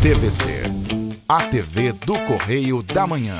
TVC, a TV do Correio da Manhã.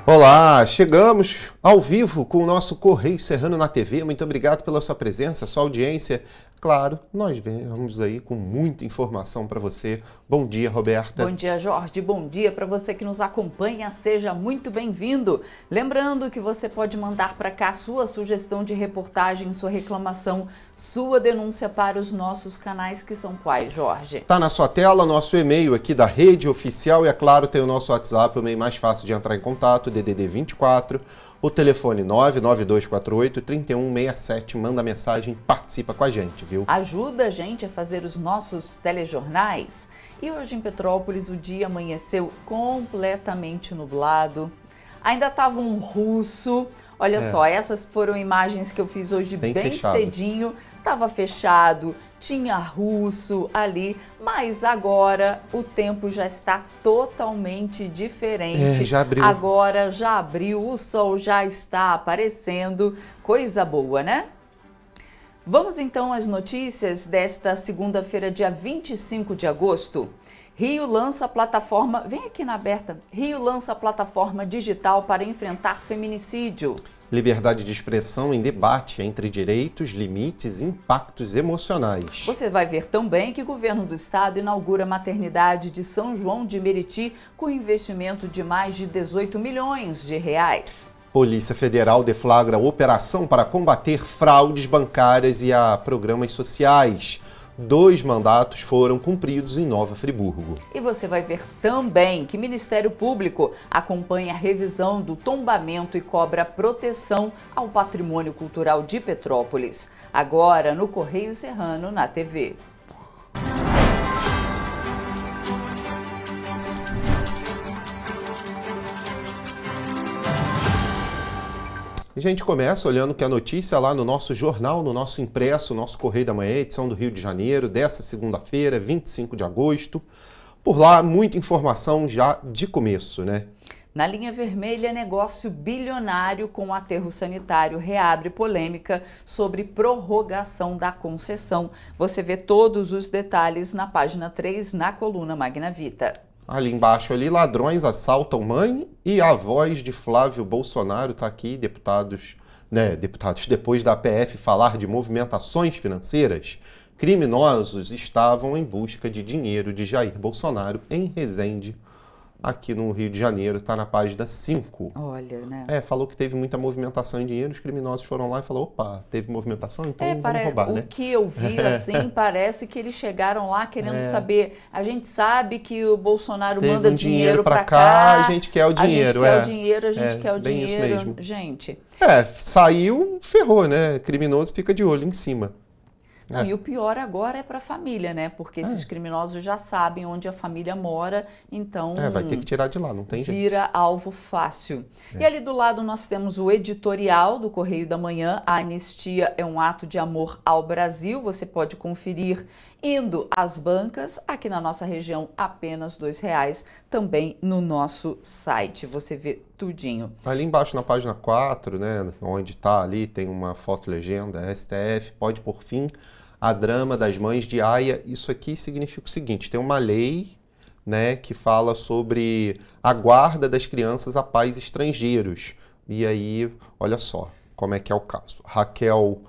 Olá, chegamos ao vivo com o nosso Correio Serrano na TV. Muito obrigado pela sua presença, sua audiência. Claro, nós vamos aí com muita informação para você. Bom dia, Roberta. Bom dia, Jorge. Bom dia para você que nos acompanha. Seja muito bem-vindo. Lembrando que você pode mandar para cá sua sugestão de reportagem, sua reclamação, sua denúncia para os nossos canais, que são quais, Jorge? Tá na sua tela nosso e-mail aqui da rede oficial e, é claro, tem o nosso WhatsApp, o meio mais fácil de entrar em contato, DDD 24, o telefone 99248-3167. Manda mensagem, participa com a gente, viu? Ajuda a gente a fazer os nossos telejornais. E hoje em Petrópolis o dia amanheceu completamente nublado. Ainda estava um russo. Olha só, essas foram imagens que eu fiz hoje bem cedinho. Estava fechado, tinha russo ali, mas agora o tempo já está totalmente diferente. Já abriu. Agora já abriu, o sol já está aparecendo. Coisa boa, né? Vamos então às notícias desta segunda-feira, dia 25 de agosto. Rio lança plataforma, vem aqui na aberta, Rio lança plataforma digital para enfrentar feminicídio. Liberdade de expressão em debate entre direitos, limites e impactos emocionais. Você vai ver também que o governo do estado inaugura a maternidade de São João de Meriti com investimento de mais de 18 milhões de reais. Polícia Federal deflagra operação para combater fraudes bancárias e a programas sociais. 2 mandatos foram cumpridos em Nova Friburgo. E você vai ver também que o Ministério Público acompanha a revisão do tombamento e cobra proteção ao patrimônio cultural de Petrópolis. Agora no Correio Serrano na TV. A gente começa olhando que a notícia lá no nosso jornal, no nosso impresso, nosso Correio da Manhã, edição do Rio de Janeiro, dessa segunda-feira, 25 de agosto. Por lá, muita informação já de começo, né? Na linha vermelha, negócio bilionário com aterro sanitário reabre polêmica sobre prorrogação da concessão. Você vê todos os detalhes na página 3, na coluna Magna Vita. Ali embaixo, ali, ladrões assaltam mãe e avós de Flávio Bolsonaro. Tá aqui, deputados, depois da PF falar de movimentações financeiras, criminosos estavam em busca de dinheiro de Jair Bolsonaro em Resende, aqui no Rio de Janeiro, tá na página 5. Olha, né? Falou que teve muita movimentação em dinheiro, os criminosos foram lá e falaram, opa, teve movimentação, então vamos roubar, né? O que eu vi, assim, parece que eles chegaram lá querendo saber. A gente sabe que o Bolsonaro teve manda um dinheiro pra cá, a gente quer o dinheiro, a gente quer o bem dinheiro, isso mesmo. gente. Saiu, ferrou, né? Criminoso fica de olho em cima. Não, e o pior agora é para a família, né? Porque esses criminosos já sabem onde a família mora, então vai ter que tirar de lá, não tem jeito. Vira alvo fácil. E ali do lado nós temos o editorial do Correio da Manhã, a anistia é um ato de amor ao Brasil, você pode conferir indo às bancas, aqui na nossa região apenas R$2, também no nosso site, você vê tudinho. Ali embaixo na página 4, né, onde está ali, tem uma foto-legenda, STF, pode por fim a drama das mães de Aia. Isso aqui significa o seguinte, tem uma lei, né, que fala sobre a guarda das crianças a pais estrangeiros. E aí, olha só como é que é o caso. Raquel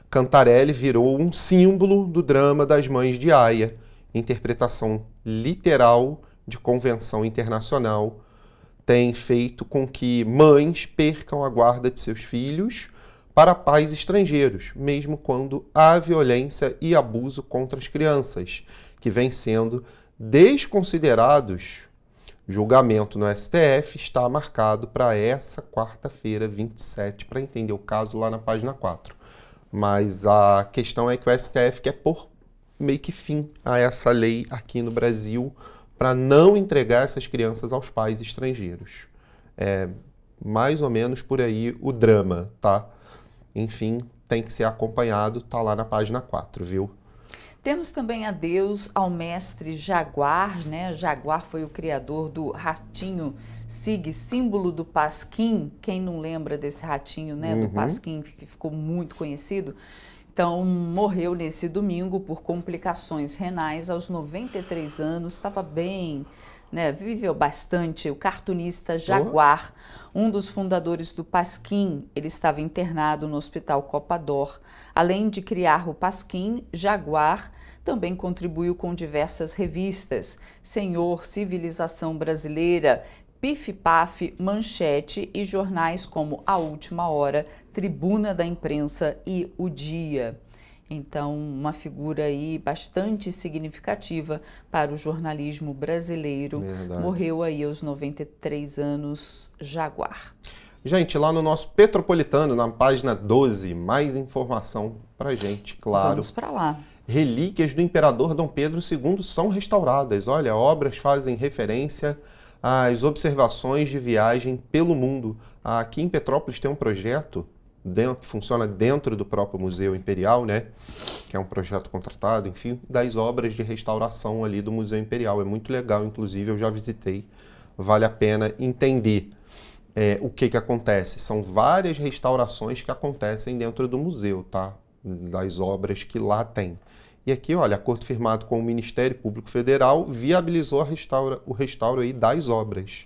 Cantarelli virou um símbolo do drama das mães de Aia, interpretação literal de convenção internacional, tem feito com que mães percam a guarda de seus filhos para pais estrangeiros, mesmo quando há violência e abuso contra as crianças, que vêm sendo desconsiderados. O julgamento no STF está marcado para essa quarta-feira, 27, para entender o caso lá na página 4. Mas a questão é que o STF quer pôr meio que fim a essa lei aqui no Brasil para não entregar essas crianças aos pais estrangeiros. É mais ou menos por aí o drama, tá? enfim, tem que ser acompanhado, tá lá na página 4, viu? Temos também adeus ao mestre Jaguar, né? Jaguar foi o criador do ratinho Sig, símbolo do Pasquim. Quem não lembra desse ratinho, né? Do Pasquim, que ficou muito conhecido. Então, morreu nesse domingo por complicações renais aos 93 anos, estava bem, né? Viveu bastante. O cartunista Jaguar, um dos fundadores do Pasquim, ele estava internado no Hospital Copa-d'Or. Além de criar o Pasquim, Jaguar também contribuiu com diversas revistas, Senhor, Civilização Brasileira, Pif Paf, Manchete e jornais como A Última Hora, Tribuna da Imprensa e O Dia. Então, uma figura aí bastante significativa para o jornalismo brasileiro. Verdade. Morreu aí aos 93 anos, Jaguar. Gente, lá no nosso Petropolitano, na página 12, mais informação pra gente, claro. Vamos para lá. Relíquias do imperador Dom Pedro II são restauradas. Olha, obras fazem referência às observações de viagem pelo mundo. Aqui em Petrópolis tem um projeto que funciona dentro do próprio Museu Imperial, né? Que é um projeto contratado, enfim, das obras de restauração ali do Museu Imperial. É muito legal, inclusive, eu já visitei. Vale a pena entender o que acontece. São várias restaurações que acontecem dentro do museu, tá? Das obras que lá tem. E aqui, olha, acordo firmado com o Ministério Público Federal viabilizou o restauro aí das obras.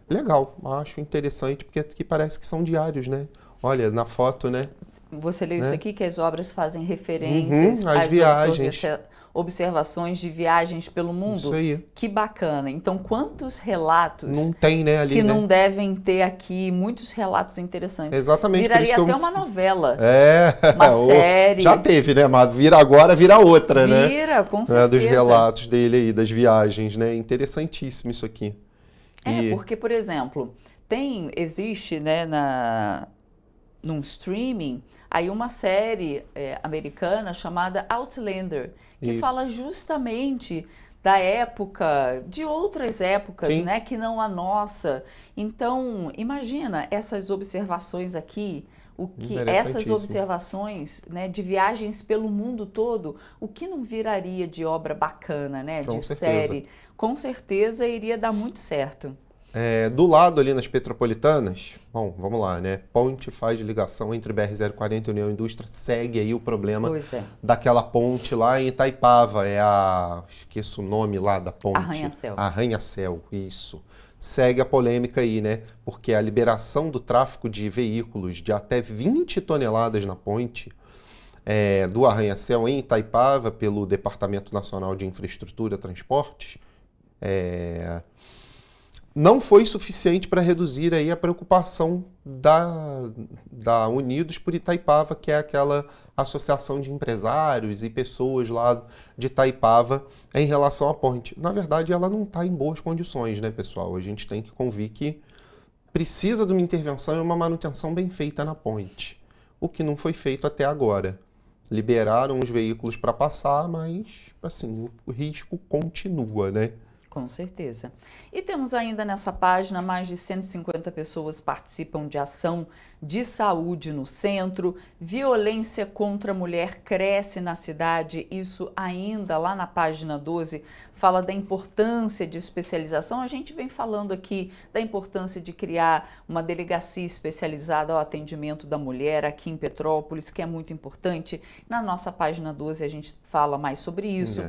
Legal, acho interessante, porque aqui parece que são diários, né? Olha, na foto, né? Você leu isso aqui, que as obras fazem referências às viagens. Observações de viagens pelo mundo. Isso aí. Que bacana. Então, quantos relatos não tem, né, ali, que né? não devem ter aqui, muitos relatos interessantes. Exatamente. Viraria até uma novela. Uma série. Já teve, né? Mas vira outra, né? Vira, com certeza. Dos relatos dele aí, das viagens, né? Interessantíssimo isso aqui. Porque, por exemplo, existe, né, num streaming, aí uma série americana chamada Outlander, que fala justamente da época, de outras épocas, Sim. né, que não a nossa. Então, imagina essas observações aqui, essas observações, né, de viagens pelo mundo todo, o que não viraria de obra bacana, né, de série? Com certeza iria dar muito certo. Do lado ali nas Petropolitanas, bom, vamos lá, né? Ponte faz ligação entre BR-040 e União Indústria, segue aí o problema daquela ponte lá em Itaipava, esqueço o nome lá da ponte. Arranha-Céu. Arranha-Céu, isso. Segue a polêmica aí, né? Porque a liberação do tráfego de veículos de até 20 toneladas na ponte do Arranha-Céu em Itaipava pelo Departamento Nacional de Infraestrutura e Transportes, não foi suficiente para reduzir aí a preocupação da Unidos por Itaipava, que é aquela associação de empresários e pessoas lá de Itaipava em relação à ponte. Na verdade, ela não está em boas condições, né, pessoal? A gente tem que convir que precisa de uma intervenção e uma manutenção bem feita na ponte, o que não foi feito até agora. Liberaram os veículos para passar, mas, assim, o risco continua, né? Com certeza. E temos ainda nessa página, mais de 150 pessoas participam de ação de saúde no centro. Violência contra a mulher cresce na cidade. Isso ainda lá na página 12 fala da importância de especialização. A gente vem falando aqui da importância de criar uma delegacia especializada ao atendimento da mulher aqui em Petrópolis, que é muito importante. Na nossa página 12 a gente fala mais sobre isso.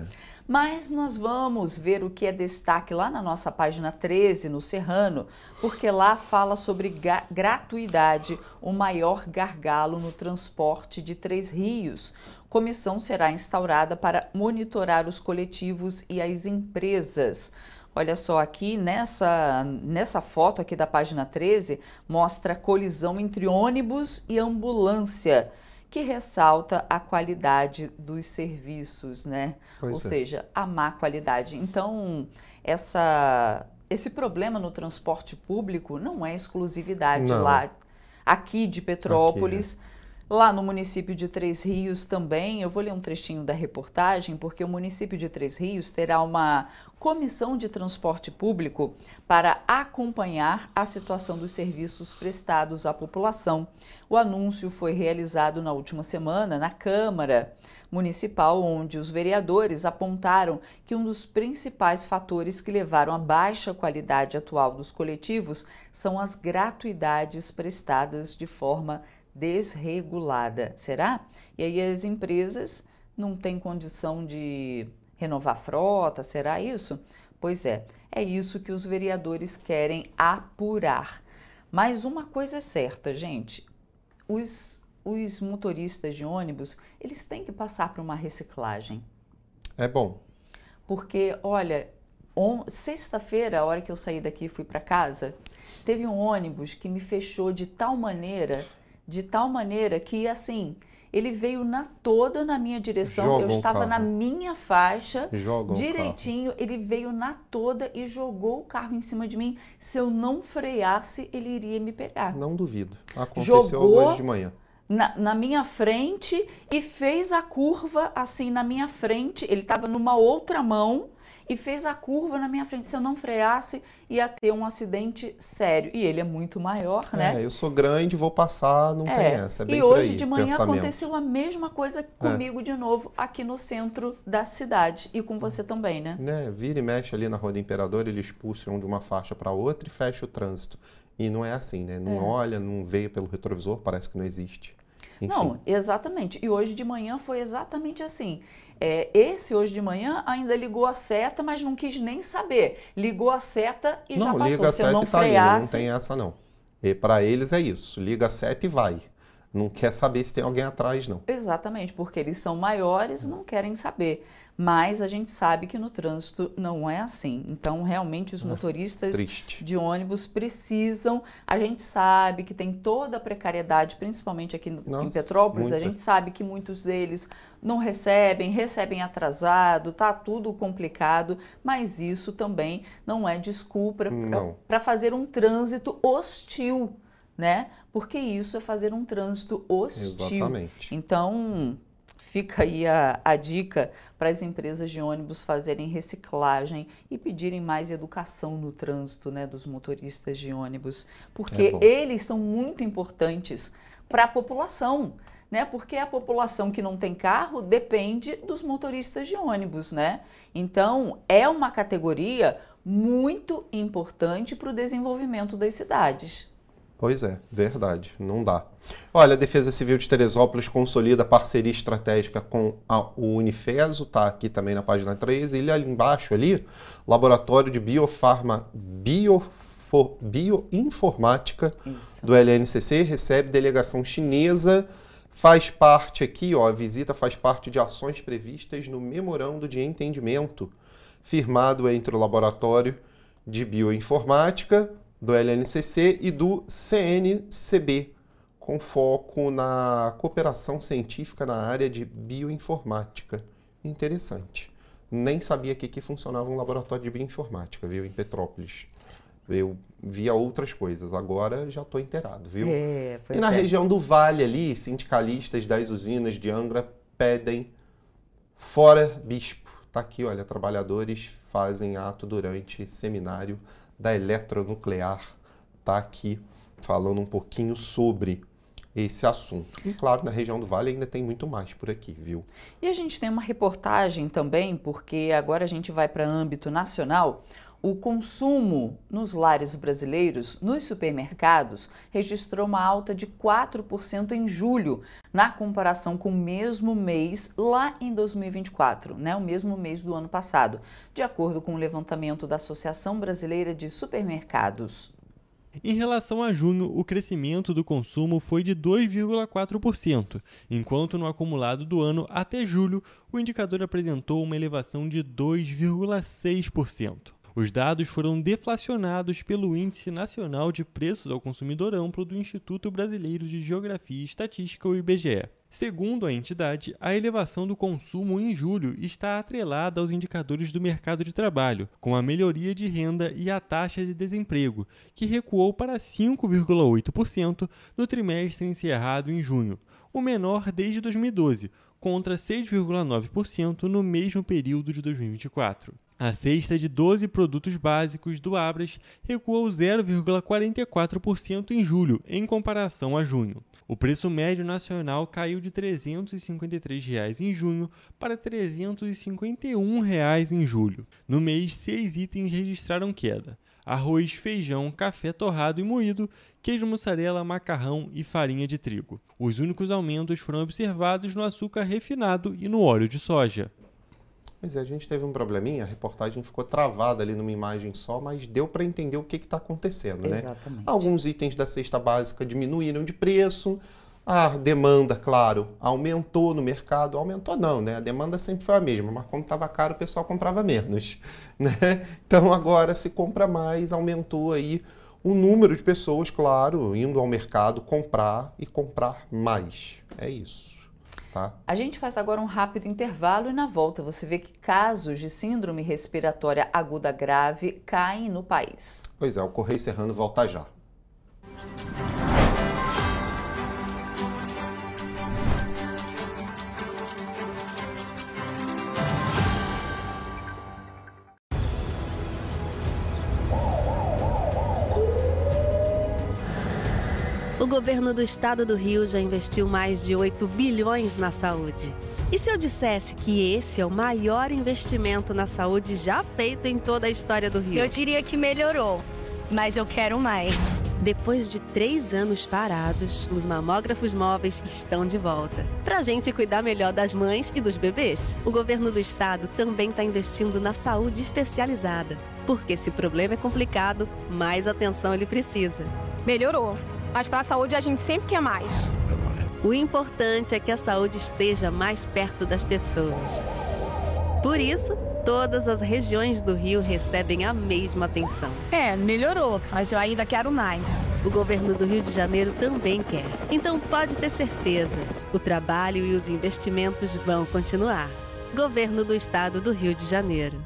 Mas nós vamos ver o que é destaque lá na nossa página 13, no Serrano, porque lá fala sobre gratuidade, o maior gargalo no transporte de Três Rios. Comissão será instaurada para monitorar os coletivos e as empresas. Olha só, aqui nessa foto aqui da página 13, mostra a colisão entre ônibus e ambulância, que ressalta a qualidade dos serviços, né? Ou seja, a má qualidade. Então, esse problema no transporte público não é exclusividade lá, aqui de Petrópolis. Lá no município de Três Rios também, eu vou ler um trechinho da reportagem, porque o município de Três Rios terá uma comissão de transporte público para acompanhar a situação dos serviços prestados à população. O anúncio foi realizado na última semana na Câmara Municipal, onde os vereadores apontaram que um dos principais fatores que levaram à baixa qualidade atual dos coletivos são as gratuidades prestadas de forma desregulada. Será? E aí as empresas não têm condição de renovar a frota, será isso? Pois é isso que os vereadores querem apurar. Mas uma coisa é certa, gente, os motoristas de ônibus, eles têm que passar por uma reciclagem. É bom. Porque, olha, sexta-feira, a hora que eu saí daqui e fui para casa, teve um ônibus que me fechou de tal maneira que, assim, ele veio toda na minha direção, eu estava na minha faixa, direitinho, ele veio na toda e jogou o carro em cima de mim. Se eu não freasse, ele iria me pegar. Não duvido. Aconteceu hoje de manhã. Na minha frente e fez a curva assim na minha frente, ele estava numa outra mão e fez a curva na minha frente. Se eu não freasse, ia ter um acidente sério. E ele é muito maior, né? Eu sou grande, vou passar, não tem essa. É bem e por hoje aí, de manhã pensamento. aconteceu a mesma coisa comigo de novo, aqui no centro da cidade. E com você também, né? Vira e mexe ali na Rua do Imperador, eles expulsam de uma faixa para outra e fecha o trânsito. E não é assim, né? Não olha, não veio pelo retrovisor, parece que não existe. Enfim. Não, exatamente. E hoje de manhã foi exatamente assim. Esse hoje de manhã ainda ligou a seta, mas não quis nem saber. Ligou a seta e já passou. Liga a Se eu seta não e tá freasse... indo, não tem essa não. E para eles é isso, liga a seta e vai. Não quer saber se tem alguém atrás, não. Exatamente, porque eles são maiores, não querem saber. Mas a gente sabe que no trânsito não é assim. Então, realmente, os motoristas de ônibus precisam... A gente sabe que tem toda a precariedade, principalmente aqui em Petrópolis. A gente sabe que muitos deles não recebem atrasado, tá tudo complicado. Mas isso também não é desculpa para fazer um trânsito hostil, né? Porque isso é fazer um trânsito hostil. Exatamente. Então, fica aí a dica para as empresas de ônibus fazerem reciclagem e pedirem mais educação no trânsito, né, dos motoristas de ônibus, porque eles são muito importantes para a população, né? Porque a população que não tem carro depende dos motoristas de ônibus, né? Então, é uma categoria muito importante para o desenvolvimento das cidades. Pois é, verdade, não dá. Olha, a Defesa Civil de Teresópolis consolida parceria estratégica com o Unifeso, tá aqui também na página 13, e ali embaixo, laboratório de bioinformática do LNCC, recebe delegação chinesa, faz parte aqui, a visita faz parte de ações previstas no memorando de entendimento, firmado entre o Laboratório de Bioinformática do LNCC e do CNCB, com foco na cooperação científica na área de bioinformática. Interessante. Nem sabia que funcionava um laboratório de bioinformática, viu, em Petrópolis. Eu via outras coisas, agora já estou inteirado, viu? E na região do Vale ali, sindicalistas das usinas de Angra pedem fora bispo. Tá aqui, olha, trabalhadores fazem ato durante seminário da eletronuclear, tá aqui falando um pouquinho sobre esse assunto. E claro, na região do Vale ainda tem muito mais por aqui, viu? E a gente tem uma reportagem também, porque agora a gente vai para âmbito nacional. O consumo nos lares brasileiros, nos supermercados, registrou uma alta de 4% em julho, na comparação com o mesmo mês lá em 2024, né? O mesmo mês do ano passado, de acordo com o levantamento da Associação Brasileira de Supermercados. Em relação a junho, o crescimento do consumo foi de 2,4%, enquanto no acumulado do ano até julho, o indicador apresentou uma elevação de 2,6%. Os dados foram deflacionados pelo Índice Nacional de Preços ao Consumidor Amplo do Instituto Brasileiro de Geografia e Estatística, o IBGE. Segundo a entidade, a elevação do consumo em julho está atrelada aos indicadores do mercado de trabalho, com a melhoria de renda e a taxa de desemprego, que recuou para 5,8% no trimestre encerrado em junho, o menor desde 2012, contra 6,9% no mesmo período de 2024. A cesta de 12 produtos básicos do Abras recuou 0,44% em julho, em comparação a junho. O preço médio nacional caiu de R$ 353 em junho para R$ 351 em julho. No mês, 6 itens registraram queda: arroz, feijão, café torrado e moído, queijo mussarela, macarrão e farinha de trigo. Os únicos aumentos foram observados no açúcar refinado e no óleo de soja. Pois é, a gente teve um probleminha, a reportagem ficou travada ali numa imagem só, mas deu para entender o que está acontecendo, né? Exatamente. Alguns itens da cesta básica diminuíram de preço, a demanda, claro, aumentou no mercado. Aumentou não, né? A demanda sempre foi a mesma, mas como estava caro, o pessoal comprava menos, né? Então agora se compra mais, aumentou aí o número de pessoas, claro, indo ao mercado comprar e comprar mais. É isso. Tá. A gente faz agora um rápido intervalo e na volta você vê que casos de síndrome respiratória aguda grave caem no país. Pois é, o Correio Serrano volta já. O governo do estado do Rio já investiu mais de 8 bilhões na saúde. E se eu dissesse que esse é o maior investimento na saúde já feito em toda a história do Rio? Eu diria que melhorou, mas eu quero mais. Depois de 3 anos parados, os mamógrafos móveis estão de volta. Pra gente cuidar melhor das mães e dos bebês. O governo do estado também está investindo na saúde especializada. Porque se o problema é complicado, mais atenção ele precisa. Melhorou. Mas para a saúde a gente sempre quer mais. O importante é que a saúde esteja mais perto das pessoas. Por isso, todas as regiões do Rio recebem a mesma atenção. Melhorou, mas eu ainda quero mais. O governo do Rio de Janeiro também quer. Então pode ter certeza, o trabalho e os investimentos vão continuar. Governo do Estado do Rio de Janeiro.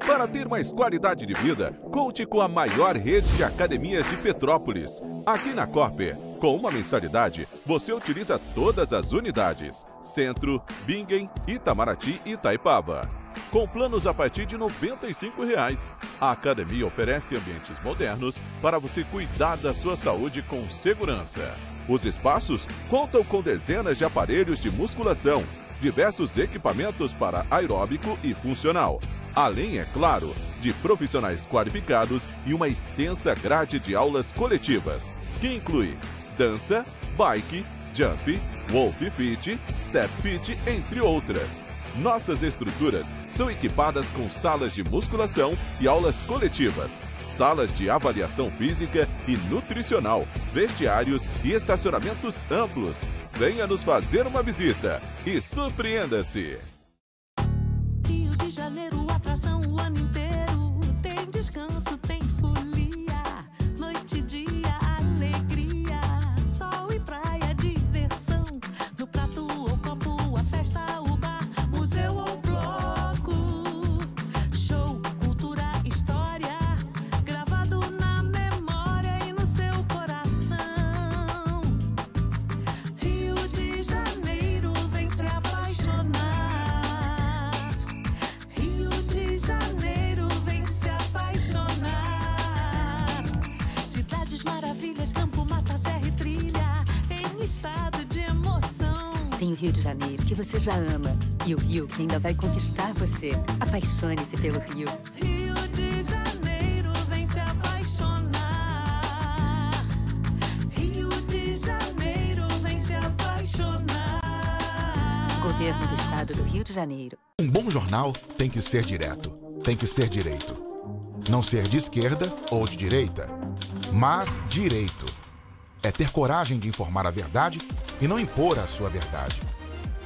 Para ter mais qualidade de vida, conte com a maior rede de academias de Petrópolis. Aqui na Corper, com uma mensalidade, você utiliza todas as unidades: Centro, Bingen, Itamaraty e Itaipava. Com planos a partir de R$ 95,00. A academia oferece ambientes modernos para você cuidar da sua saúde com segurança. Os espaços contam com dezenas de aparelhos de musculação, diversos equipamentos para aeróbico e funcional. Além, é claro, de profissionais qualificados e uma extensa grade de aulas coletivas, que inclui dança, bike, jump, wolf fit, step fit, entre outras. Nossas estruturas são equipadas com salas de musculação e aulas coletivas, salas de avaliação física e nutricional, vestiários e estacionamentos amplos. Venha nos fazer uma visita e surpreenda-se! Rio de Janeiro, atração o ano inteiro. Tem descanso, tem folia, noite e dia, alegria, sol e praia, diversão. No prato ou copo, a festa, o bar, museu ou bloco. Show, cultura, história, gravado na memória e no seu coração. Rio de Janeiro, vem se apaixonar. Maravilhas, campo, mata, serra e trilha, em estado de emoção. Tem o Rio de Janeiro, que você já ama, e o Rio que ainda vai conquistar você. Apaixone-se pelo Rio. Rio de Janeiro, vem se apaixonar. Rio de Janeiro, vem se apaixonar. Governo do Estado do Rio de Janeiro. Um bom jornal tem que ser direto, tem que ser direito. Não ser de esquerda ou de direita, mas direito. É ter coragem de informar a verdade e não impor a sua verdade.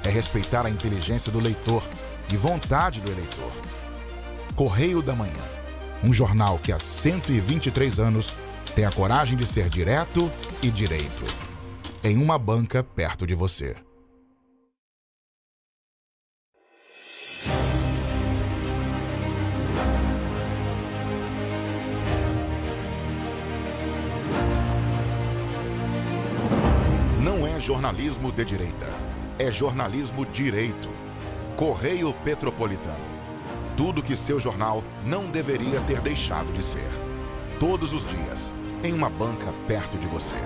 É respeitar a inteligência do leitor e vontade do eleitor. Correio da Manhã, um jornal que há 123 anos tem a coragem de ser direto e direito. Em uma banca perto de você. jornalismo de direita. É jornalismo direito. Correio Petropolitano. Tudo que seu jornal não deveria ter deixado de ser. Todos os dias, em uma banca perto de você.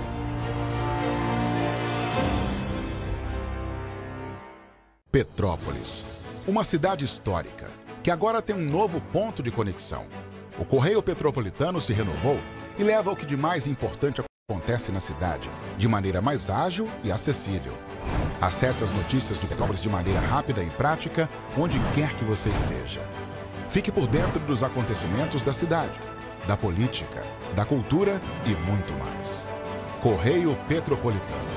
Petrópolis, uma cidade histórica, que agora tem um novo ponto de conexão. O Correio Petropolitano se renovou e leva o que de mais importante acontece na cidade, de maneira mais ágil e acessível. Acesse as notícias de Petrópolis de maneira rápida e prática, onde quer que você esteja. Fique por dentro dos acontecimentos da cidade, da política, da cultura e muito mais. Correio Petropolitano.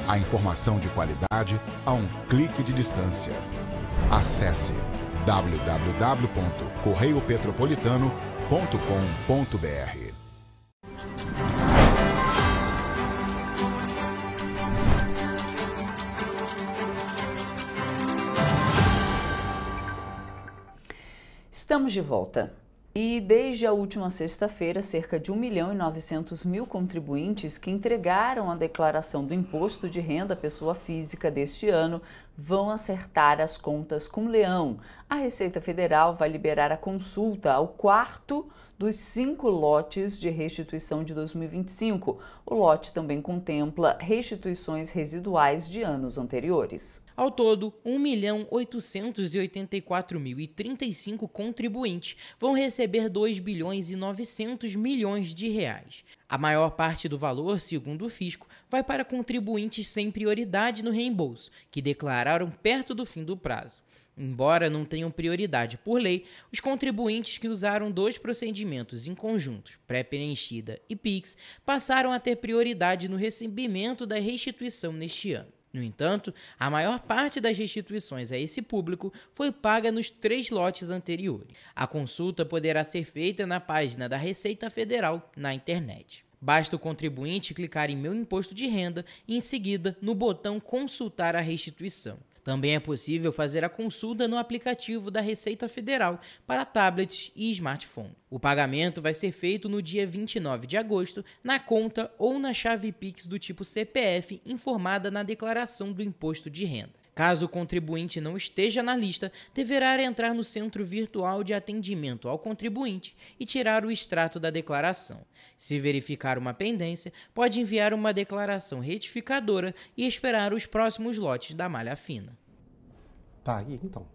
A informação de qualidade a um clique de distância. Acesse www.correiopetropolitano.com.br. Estamos de volta. E desde a última sexta-feira, cerca de 1.900.000 contribuintes que entregaram a declaração do Imposto de Renda à Pessoa Física deste ano vão acertar as contas com o Leão. A Receita Federal vai liberar a consulta ao quarto dos 5 lotes de restituição de 2025. O lote também contempla restituições residuais de anos anteriores. Ao todo, 1.884.035 contribuintes vão receber 2 bilhões e 900 milhões de reais. A maior parte do valor, segundo o fisco, vai para contribuintes sem prioridade no reembolso, que declararam perto do fim do prazo. Embora não tenham prioridade por lei, os contribuintes que usaram 2 procedimentos em conjuntos, pré-preenchida e PIX, passaram a ter prioridade no recebimento da restituição neste ano. No entanto, a maior parte das restituições a esse público foi paga nos 3 lotes anteriores. A consulta poderá ser feita na página da Receita Federal na internet. Basta o contribuinte clicar em Meu Imposto de Renda e, em seguida, no botão Consultar a restituição. Também é possível fazer a consulta no aplicativo da Receita Federal para tablets e smartphone. O pagamento vai ser feito no dia 29 de agosto na conta ou na chave Pix do tipo CPF informada na declaração do Imposto de Renda. Caso o contribuinte não esteja na lista, deverá entrar no Centro Virtual de Atendimento ao Contribuinte e tirar o extrato da declaração. Se verificar uma pendência, pode enviar uma declaração retificadora e esperar os próximos lotes da malha fina. Tá aí, então.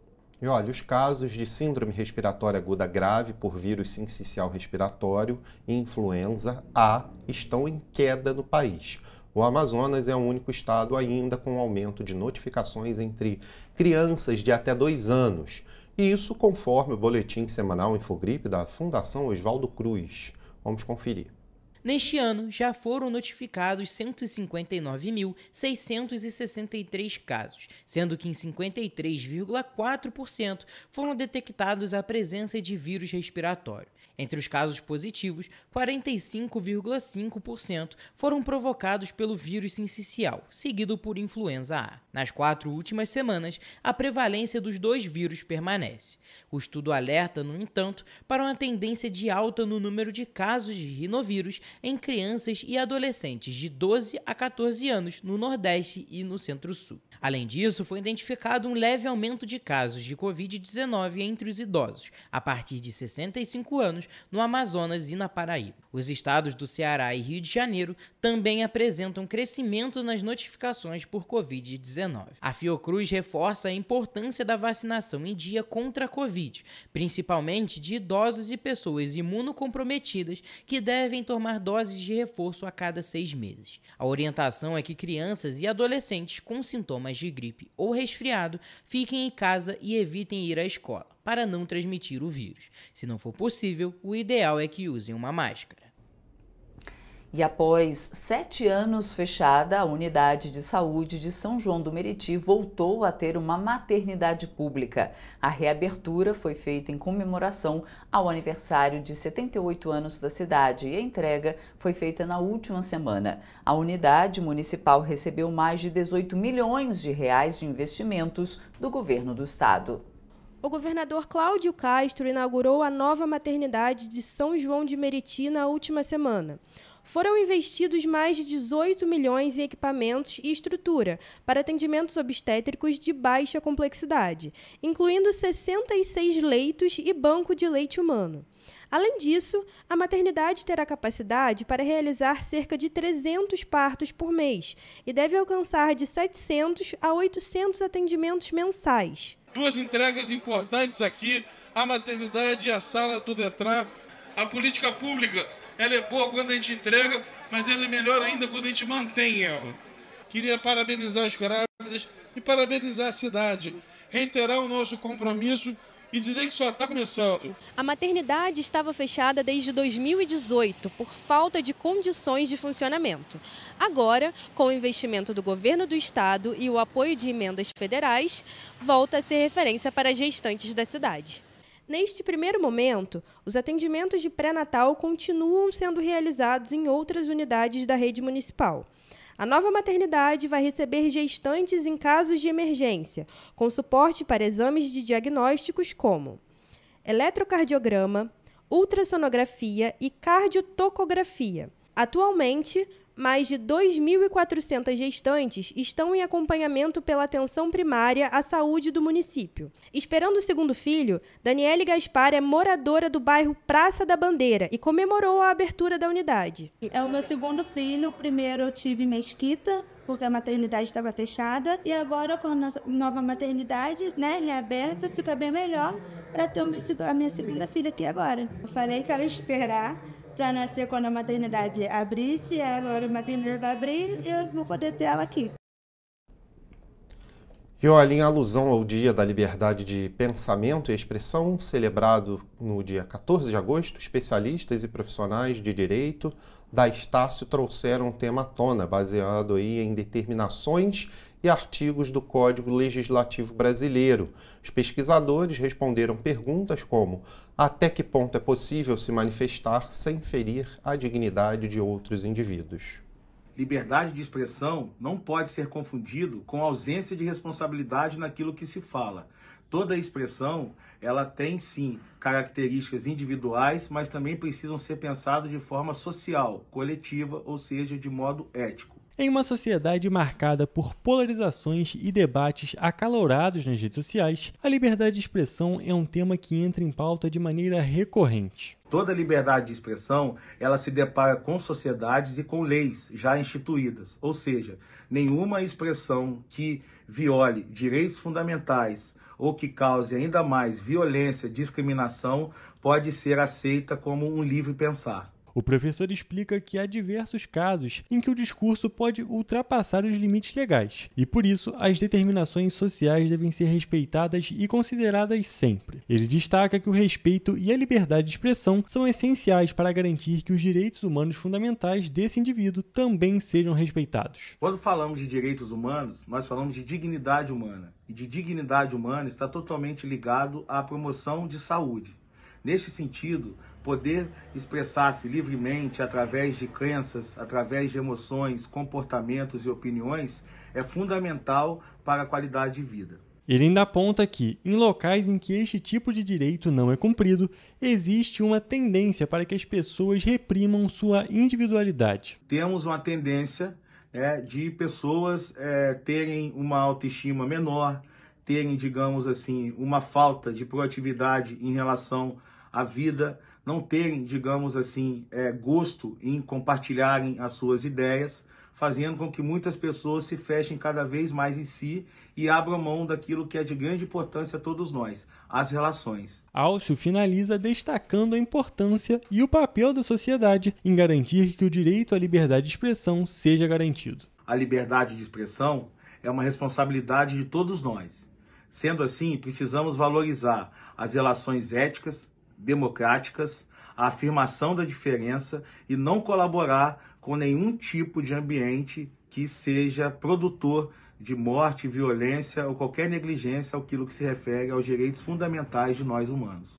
E olha, os casos de síndrome respiratória aguda grave por vírus sincicial respiratório e influenza A estão em queda no país. O Amazonas é o único estado ainda com aumento de notificações entre crianças de até 2 anos. E isso conforme o boletim semanal Infogripe da Fundação Oswaldo Cruz. Vamos conferir. Neste ano, já foram notificados 159.663 casos, sendo que em 53,4% foram detectados a presença de vírus respiratório. Entre os casos positivos, 45,5% foram provocados pelo vírus sincicial, seguido por influenza A. Nas 4 últimas semanas, a prevalência dos 2 vírus permanece. O estudo alerta, no entanto, para uma tendência de alta no número de casos de rinovírus em crianças e adolescentes de 12 a 14 anos no Nordeste e no Centro-Sul. Além disso, foi identificado um leve aumento de casos de Covid-19 entre os idosos, a partir de 65 anos, no Amazonas e na Paraíba. Os estados do Ceará e Rio de Janeiro também apresentam crescimento nas notificações por Covid-19. A Fiocruz reforça a importância da vacinação em dia contra a Covid, principalmente de idosos e pessoas imunocomprometidas que devem tomar doses de reforço a cada 6 meses. A orientação é que crianças e adolescentes com sintomas de gripe ou resfriado fiquem em casa e evitem ir à escola, para não transmitir o vírus. Se não for possível, o ideal é que usem uma máscara. E após 7 anos fechada, a Unidade de Saúde de São João do Meriti voltou a ter uma maternidade pública. A reabertura foi feita em comemoração ao aniversário de 78 anos da cidade e a entrega foi feita na última semana. A unidade municipal recebeu mais de 18 milhões de reais de investimentos do governo do estado. O governador Cláudio Castro inaugurou a nova maternidade de São João de Meriti na última semana. Foram investidos mais de 18 milhões em equipamentos e estrutura para atendimentos obstétricos de baixa complexidade, incluindo 66 leitos e banco de leite humano. Além disso, a maternidade terá capacidade para realizar cerca de 300 partos por mês e deve alcançar de 700 a 800 atendimentos mensais. Duas entregas importantes aqui, a maternidade e a sala do Detran. A política pública, ela é boa quando a gente entrega, mas ela é melhor ainda quando a gente mantém ela. Queria parabenizar as grávidas e parabenizar a cidade, reiterar o nosso compromisso e dizer que só está começando. A maternidade estava fechada desde 2018 por falta de condições de funcionamento. Agora, com o investimento do governo do estado e o apoio de emendas federais, volta a ser referência para as gestantes da cidade. Neste primeiro momento, os atendimentos de pré-natal continuam sendo realizados em outras unidades da rede municipal. A nova maternidade vai receber gestantes em casos de emergência, com suporte para exames de diagnósticos como eletrocardiograma, ultrassonografia e cardiotocografia. Atualmente, mais de 2.400 gestantes estão em acompanhamento pela atenção primária à saúde do município. Esperando o segundo filho, Daniele Gaspar é moradora do bairro Praça da Bandeira e comemorou a abertura da unidade. É o meu segundo filho. O primeiro eu tive em Mesquita, porque a maternidade estava fechada. E agora, com a nova maternidade, reaberta, fica bem melhor para ter a minha segunda filha aqui agora. Eu falei que ela ia esperar para nascer quando a maternidade abrisse, agora a maternidade vai abrir e eu vou poder ter ela aqui. E olha, em alusão ao Dia da Liberdade de Pensamento e Expressão, celebrado no dia 14 de agosto, especialistas e profissionais de direito da Estácio trouxeram um tema à tona, baseado aí em determinações e artigos do Código Legislativo Brasileiro. Os pesquisadores responderam perguntas como: até que ponto é possível se manifestar sem ferir a dignidade de outros indivíduos? Liberdade de expressão não pode ser confundido com ausência de responsabilidade naquilo que se fala. Toda expressão, ela tem sim características individuais, mas também precisam ser pensadas de forma social, coletiva, ou seja, de modo ético. Em uma sociedade marcada por polarizações e debates acalorados nas redes sociais, a liberdade de expressão é um tema que entra em pauta de maneira recorrente. Toda liberdade de expressão, ela se depara com sociedades e com leis já instituídas, ou seja, nenhuma expressão que viole direitos fundamentais ou que cause ainda mais violência, discriminação, pode ser aceita como um livre pensar. O professor explica que há diversos casos em que o discurso pode ultrapassar os limites legais e, por isso, as determinações sociais devem ser respeitadas e consideradas sempre. Ele destaca que o respeito e a liberdade de expressão são essenciais para garantir que os direitos humanos fundamentais desse indivíduo também sejam respeitados. Quando falamos de direitos humanos, nós falamos de dignidade humana. E de dignidade humana está totalmente ligado à promoção de saúde. Neste sentido, poder expressar-se livremente através de crenças, através de emoções, comportamentos e opiniões é fundamental para a qualidade de vida. Ele ainda aponta que, em locais em que este tipo de direito não é cumprido, existe uma tendência para que as pessoas reprimam sua individualidade. Temos uma tendência de pessoas terem uma autoestima menor, terem, digamos assim, uma falta de proatividade em relação à vida, não terem, digamos assim, gosto em compartilharem as suas ideias, fazendo com que muitas pessoas se fechem cada vez mais em si e abram mão daquilo que é de grande importância a todos nós, as relações. Alcio finaliza destacando a importância e o papel da sociedade em garantir que o direito à liberdade de expressão seja garantido. A liberdade de expressão é uma responsabilidade de todos nós. Sendo assim, precisamos valorizar as relações éticas, democráticas, a afirmação da diferença e não colaborar com nenhum tipo de ambiente que seja produtor de morte, violência ou qualquer negligência àquilo que se refere aos direitos fundamentais de nós humanos.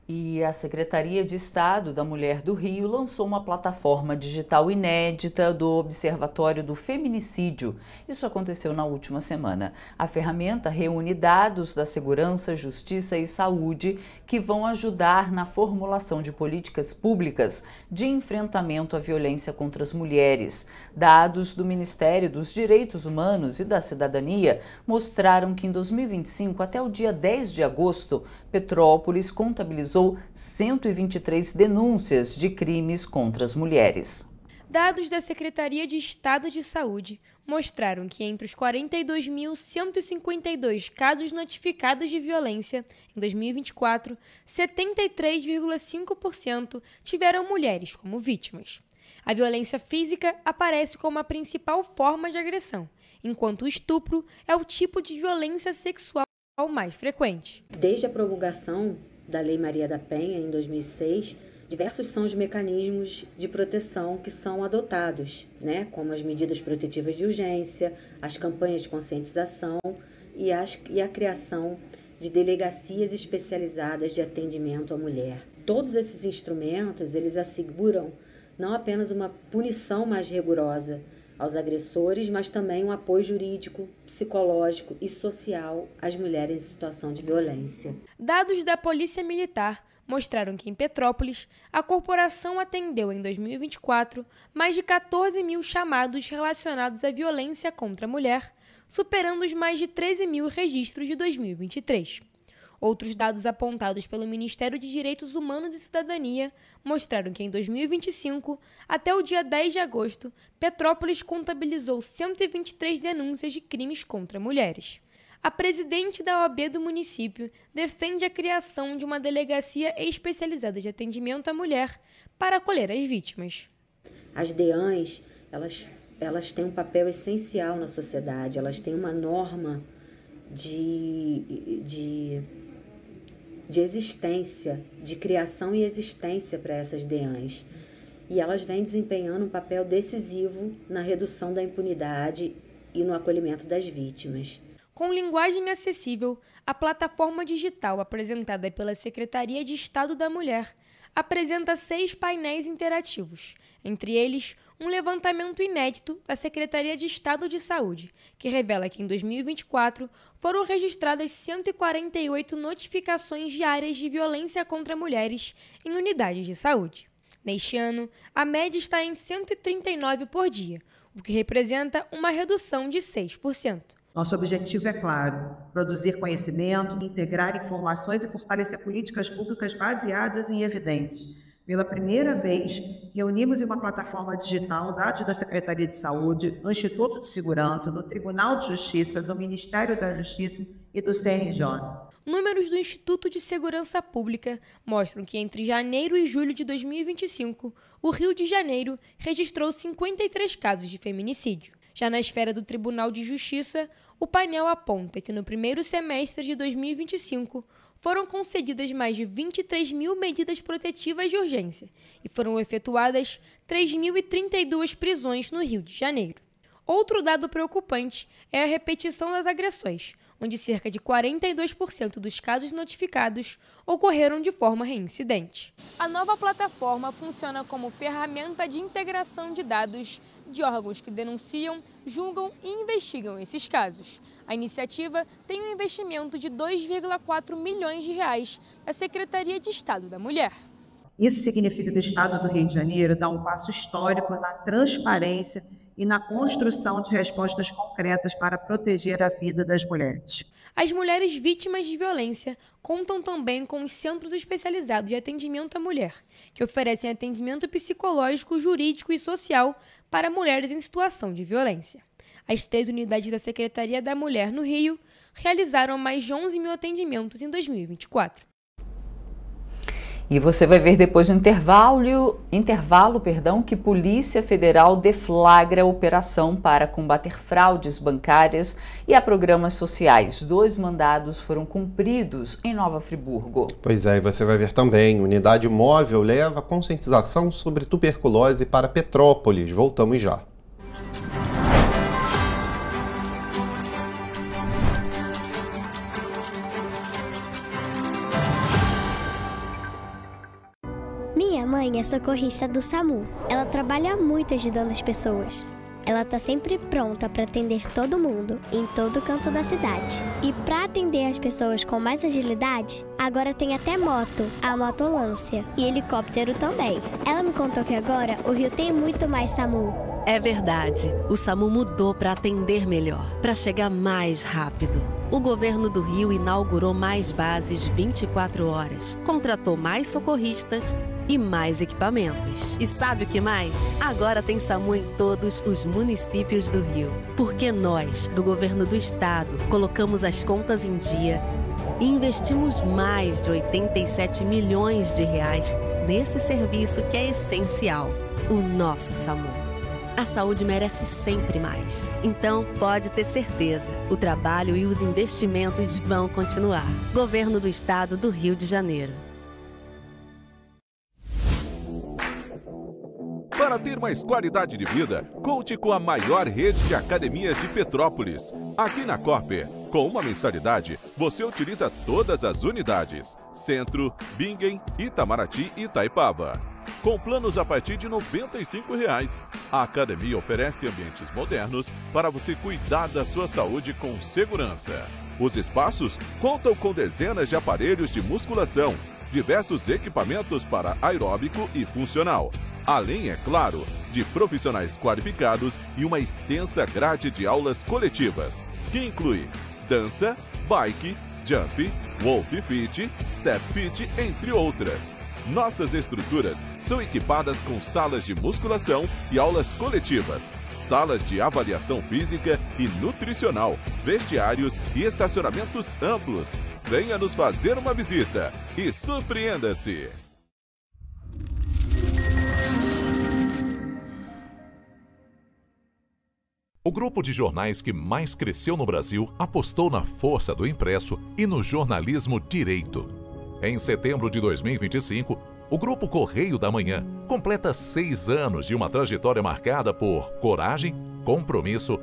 E a Secretaria de Estado da Mulher do Rio lançou uma plataforma digital inédita do Observatório do Feminicídio. Isso aconteceu na última semana. A ferramenta reúne dados da segurança, justiça e saúde que vão ajudar na formulação de políticas públicas de enfrentamento à violência contra as mulheres. Dados do Ministério dos Direitos Humanos e da Cidadania mostraram que em 2025, até o dia 10 de agosto, Petrópolis contabilizou 123 denúncias de crimes contra as mulheres. Dados da Secretaria de Estado de Saúde mostraram que entre os 42.152 casos notificados de violência em 2024, 73,5% tiveram mulheres como vítimas. A violência física aparece como a principal forma de agressão, enquanto o estupro é o tipo de violência sexual mais frequente. Desde a promulgação da Lei Maria da Penha, em 2006, diversos são os mecanismos de proteção que são adotados, como as medidas protetivas de urgência, as campanhas de conscientização e a criação de delegacias especializadas de atendimento à mulher. Todos esses instrumentos, eles asseguram não apenas uma punição mais rigorosa aos agressores, mas também um apoio jurídico, psicológico e social às mulheres em situação de violência. Dados da Polícia Militar mostraram que em Petrópolis, a corporação atendeu em 2024 mais de 14 mil chamados relacionados à violência contra a mulher, superando os mais de 13 mil registros de 2023. Outros dados apontados pelo Ministério de Direitos Humanos e Cidadania mostraram que em 2025, até o dia 10 de agosto, Petrópolis contabilizou 123 denúncias de crimes contra mulheres. A presidente da OAB do município defende a criação de uma delegacia especializada de atendimento à mulher para acolher as vítimas. As DEANs, elas têm um papel essencial na sociedade, elas têm uma norma de existência, de criação e existência para essas DEANs. E elas vêm desempenhando um papel decisivo na redução da impunidade e no acolhimento das vítimas. Com linguagem acessível, a plataforma digital apresentada pela Secretaria de Estado da Mulher apresenta 6 painéis interativos, entre eles um levantamento inédito da Secretaria de Estado de Saúde, que revela que em 2024 foram registradas 148 notificações diárias de violência contra mulheres em unidades de saúde. Neste ano, a média está em 139 por dia, o que representa uma redução de 6%. Nosso objetivo é claro: produzir conhecimento, integrar informações e fortalecer políticas públicas baseadas em evidências. Pela primeira vez, reunimos em uma plataforma digital dados da Secretaria de Saúde, do Instituto de Segurança, do Tribunal de Justiça, do Ministério da Justiça e do CNJ. Números do Instituto de Segurança Pública mostram que entre janeiro e julho de 2025, o Rio de Janeiro registrou 53 casos de feminicídio. Já na esfera do Tribunal de Justiça, o painel aponta que no primeiro semestre de 2025 foram concedidas mais de 23 mil medidas protetivas de urgência e foram efetuadas 3.032 prisões no Rio de Janeiro. Outro dado preocupante é a repetição das agressões, onde cerca de 42% dos casos notificados ocorreram de forma reincidente. A nova plataforma funciona como ferramenta de integração de dados de órgãos que denunciam, julgam e investigam esses casos. A iniciativa tem um investimento de 2,4 milhões de reais da Secretaria de Estado da Mulher. Isso significa que o Estado do Rio de Janeiro dá um passo histórico na transparência e na construção de respostas concretas para proteger a vida das mulheres. As mulheres vítimas de violência contam também com os Centros Especializados de Atendimento à Mulher, que oferecem atendimento psicológico, jurídico e social para mulheres em situação de violência. As 3 unidades da Secretaria da Mulher no Rio realizaram mais de 11 mil atendimentos em 2024. E você vai ver depois do intervalo, que Polícia Federal deflagra a operação para combater fraudes bancárias e a programas sociais. 2 mandados foram cumpridos em Nova Friburgo. Pois é, e você vai ver também, unidade móvel leva conscientização sobre tuberculose para Petrópolis. Voltamos já. mãe é socorrista do SAMU. Ela trabalha muito ajudando as pessoas. Ela tá sempre pronta para atender todo mundo, em todo canto da cidade. E para atender as pessoas com mais agilidade, agora tem até moto, a motolância, e helicóptero também. Ela me contou que agora o Rio tem muito mais SAMU. É verdade, o SAMU mudou para atender melhor, para chegar mais rápido. O governo do Rio inaugurou mais bases 24 horas, contratou mais socorristas e mais equipamentos. E sabe o que mais? Agora tem SAMU em todos os municípios do Rio. Porque nós, do governo do estado, colocamos as contas em dia e investimos mais de 87 milhões de reais nesse serviço que é essencial, o nosso SAMU. A saúde merece sempre mais. Então, pode ter certeza, o trabalho e os investimentos vão continuar. Governo do Estado do Rio de Janeiro. Para ter mais qualidade de vida, conte com a maior rede de academias de Petrópolis. Aqui na Corper, com uma mensalidade, você utiliza todas as unidades: Centro, Bingen, Itamaraty e Itaipava. Com planos a partir de R$ 95,00. A academia oferece ambientes modernos para você cuidar da sua saúde com segurança. Os espaços contam com dezenas de aparelhos de musculação, diversos equipamentos para aeróbico e funcional, além, é claro, de profissionais qualificados e uma extensa grade de aulas coletivas, que inclui dança, bike, jump, wolf fit, step fit, entre outras. Nossas estruturas são equipadas com salas de musculação e aulas coletivas, salas de avaliação física e nutricional, vestiários e estacionamentos amplos. Venha nos fazer uma visita e surpreenda-se! O grupo de jornais que mais cresceu no Brasil apostou na força do impresso e no jornalismo direito. Em setembro de 2025, o Grupo Correio da Manhã completa 6 anos de uma trajetória marcada por coragem, compromisso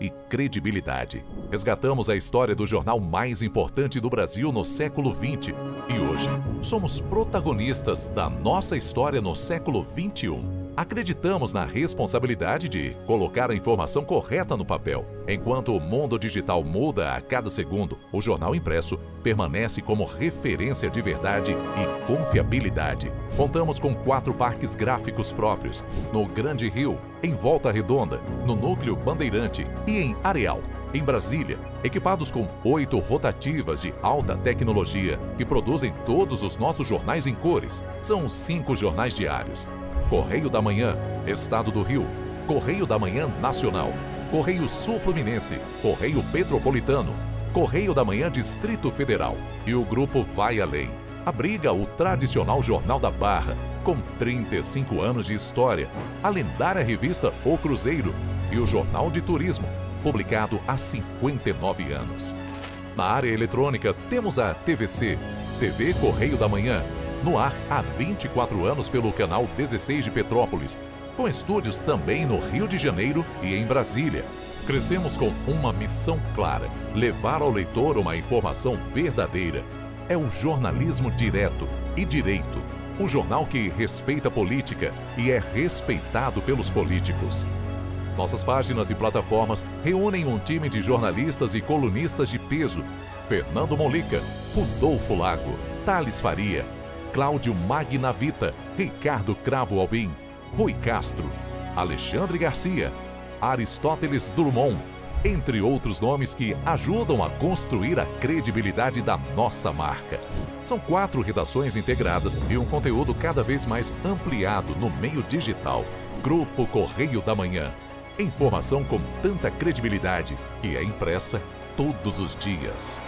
e credibilidade. Resgatamos a história do jornal mais importante do Brasil no século XX e hoje somos protagonistas da nossa história no século XXI. Acreditamos na responsabilidade de colocar a informação correta no papel. Enquanto o mundo digital muda a cada segundo, o jornal impresso permanece como referência de verdade e confiabilidade. Contamos com 4 parques gráficos próprios, no Grande Rio, em Volta Redonda, no Núcleo Bandeirante e em Areal, em Brasília, equipados com 8 rotativas de alta tecnologia que produzem todos os nossos jornais em cores. São 5 jornais diários. Correio da Manhã, Estado do Rio, Correio da Manhã Nacional, Correio Sul-Fluminense, Correio Petropolitano, Correio da Manhã Distrito Federal. E o grupo vai além. Abriga o tradicional Jornal da Barra, com 35 anos de história, a lendária revista O Cruzeiro e o Jornal de Turismo, publicado há 59 anos. Na área eletrônica, temos a TVC, TV Correio da Manhã, no ar há 24 anos pelo canal 16 de Petrópolis, com estúdios também no Rio de Janeiro e em Brasília. Crescemos com uma missão clara: levar ao leitor uma informação verdadeira. É um jornalismo direto e direito, um jornal que respeita a política e é respeitado pelos políticos. Nossas páginas e plataformas reúnem um time de jornalistas e colunistas de peso: Fernando Molica, Rodolfo Lago, Thales Faria, Cláudio Magnavita, Ricardo Cravo Albim, Rui Castro, Alexandre Garcia, Aristóteles Drummond, entre outros nomes que ajudam a construir a credibilidade da nossa marca. São 4 redações integradas e um conteúdo cada vez mais ampliado no meio digital. Grupo Correio da Manhã. Informação com tanta credibilidade que é impressa todos os dias.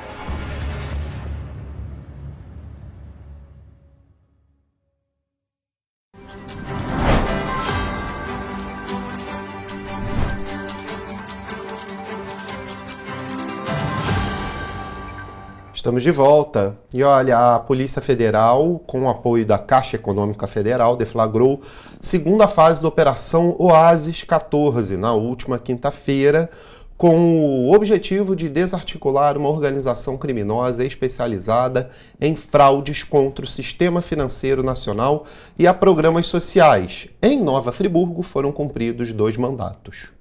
Estamos de volta. E olha, a Polícia Federal, com o apoio da Caixa Econômica Federal, deflagrou segunda fase da Operação Oásis 14, na última quinta-feira, com o objetivo de desarticular uma organização criminosa especializada em fraudes contra o sistema financeiro nacional e a programas sociais. Em Nova Friburgo foram cumpridos 2 mandatos.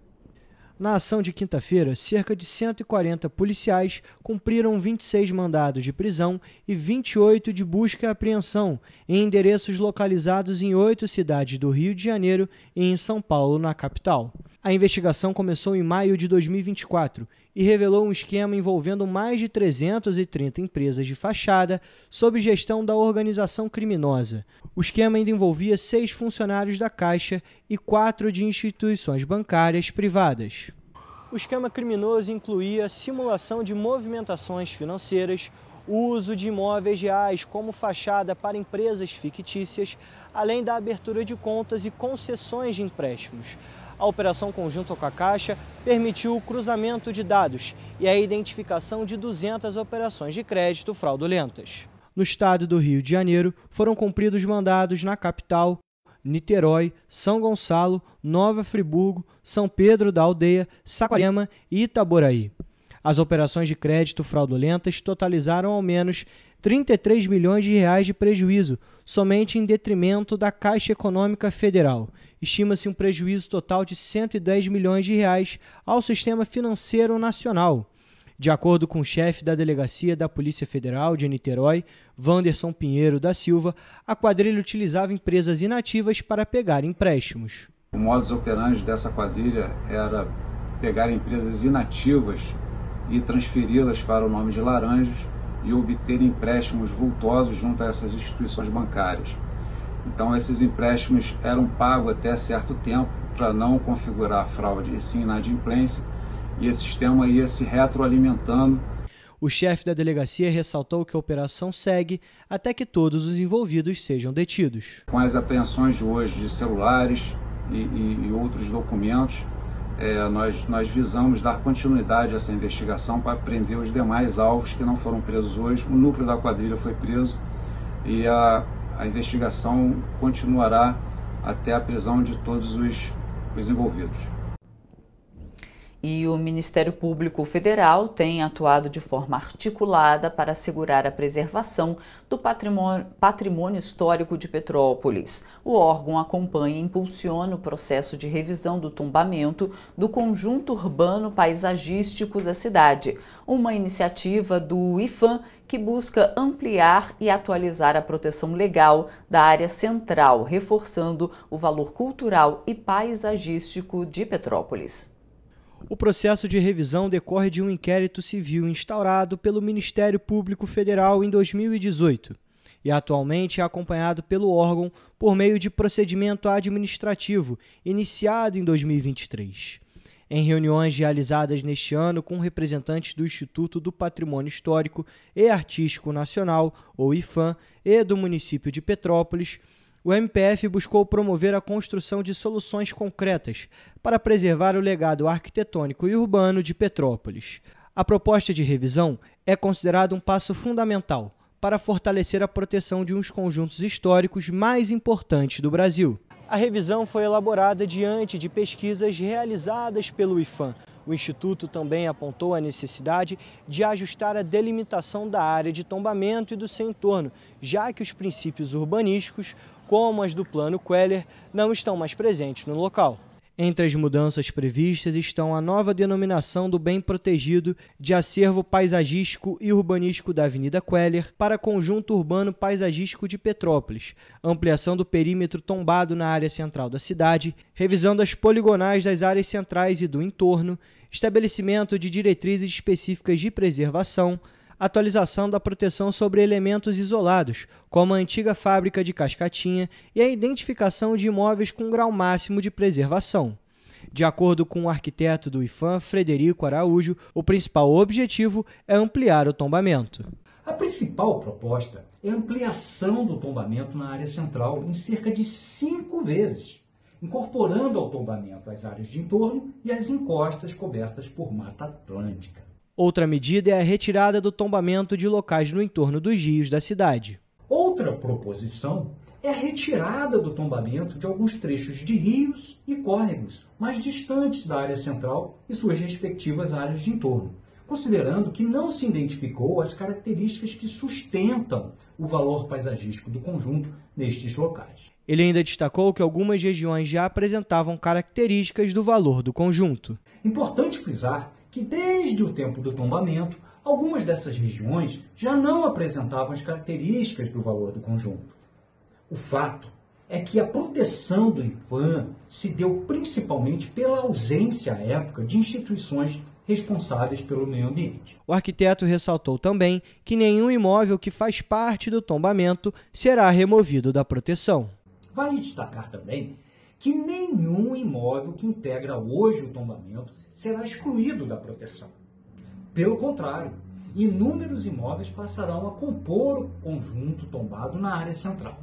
Na ação de quinta-feira, cerca de 140 policiais cumpriram 26 mandados de prisão e 28 de busca e apreensão em endereços localizados em 8 cidades do Rio de Janeiro e em São Paulo, na capital. A investigação começou em maio de 2024 e revelou um esquema envolvendo mais de 330 empresas de fachada sob gestão da organização criminosa. O esquema ainda envolvia 6 funcionários da Caixa e 4 de instituições bancárias privadas. O esquema criminoso incluía simulação de movimentações financeiras, o uso de imóveis reais como fachada para empresas fictícias, além da abertura de contas e concessões de empréstimos. A operação conjunta com a Caixa permitiu o cruzamento de dados e a identificação de 200 operações de crédito fraudulentas. No estado do Rio de Janeiro, foram cumpridos mandados na capital, Niterói, São Gonçalo, Nova Friburgo, São Pedro da Aldeia, Saquarema e Itaboraí. As operações de crédito fraudulentas totalizaram ao menos 33 milhões de reais de prejuízo, somente em detrimento da Caixa Econômica Federal. Estima-se um prejuízo total de 110 milhões de reais ao sistema financeiro nacional. De acordo com o chefe da Delegacia da Polícia Federal de Niterói, Wanderson Pinheiro da Silva, a quadrilha utilizava empresas inativas para pegar empréstimos. O modus operandi dessa quadrilha era pegar empresas inativas e transferi-las para o nome de laranjas e obter empréstimos vultosos junto a essas instituições bancárias. Então esses empréstimos eram pagos até certo tempo para não configurar fraude e sim inadimplência, e esse sistema ia se retroalimentando. O chefe da delegacia ressaltou que a operação segue até que todos os envolvidos sejam detidos. Com as apreensões de hoje de celulares e outros documentos, nós visamos dar continuidade a essa investigação para prender os demais alvos que não foram presos hoje. O núcleo da quadrilha foi preso e a investigação continuará até a prisão de todos os envolvidos. E o Ministério Público Federal tem atuado de forma articulada para assegurar a preservação do patrimônio histórico de Petrópolis. O órgão acompanha e impulsiona o processo de revisão do tombamento do conjunto urbano paisagístico da cidade, uma iniciativa do IPHAN que busca ampliar e atualizar a proteção legal da área central, reforçando o valor cultural e paisagístico de Petrópolis. O processo de revisão decorre de um inquérito civil instaurado pelo Ministério Público Federal em 2018 e atualmente é acompanhado pelo órgão por meio de procedimento administrativo iniciado em 2023. Em reuniões realizadas neste ano com representantes do Instituto do Patrimônio Histórico e Artístico Nacional, ou IPHAN, e do município de Petrópolis, o MPF buscou promover a construção de soluções concretas para preservar o legado arquitetônico e urbano de Petrópolis. A proposta de revisão é considerada um passo fundamental para fortalecer a proteção de um dos conjuntos históricos mais importantes do Brasil. A revisão foi elaborada diante de pesquisas realizadas pelo IPHAN. O Instituto também apontou a necessidade de ajustar a delimitação da área de tombamento e do seu entorno, já que os princípios urbanísticos, como as do Plano Queller, não estão mais presentes no local. Entre as mudanças previstas estão a nova denominação do bem protegido de acervo paisagístico e urbanístico da Avenida Queller para Conjunto Urbano Paisagístico de Petrópolis, ampliação do perímetro tombado na área central da cidade, revisão das poligonais das áreas centrais e do entorno, estabelecimento de diretrizes específicas de preservação, atualização da proteção sobre elementos isolados, como a antiga fábrica de Cascatinha, e a identificação de imóveis com grau máximo de preservação. De acordo com o arquiteto do IPHAN, Frederico Araújo, o principal objetivo é ampliar o tombamento. A principal proposta é a ampliação do tombamento na área central em cerca de 5 vezes, incorporando ao tombamento as áreas de entorno e as encostas cobertas por Mata Atlântica. Outra medida é a retirada do tombamento de locais no entorno dos rios da cidade. Outra proposição é a retirada do tombamento de alguns trechos de rios e córregos mais distantes da área central e suas respectivas áreas de entorno, considerando que não se identificou as características que sustentam o valor paisagístico do conjunto nestes locais. Ele ainda destacou que algumas regiões já apresentavam características do valor do conjunto. Importante frisar que desde o tempo do tombamento, algumas dessas regiões já não apresentavam as características do valor do conjunto. O fato é que a proteção do IPHAN se deu principalmente pela ausência à época de instituições responsáveis pelo meio ambiente. O arquiteto ressaltou também que nenhum imóvel que faz parte do tombamento será removido da proteção. Vale destacar também que nenhum imóvel que integra hoje o tombamento será excluído da proteção. Pelo contrário, inúmeros imóveis passarão a compor o conjunto tombado na área central.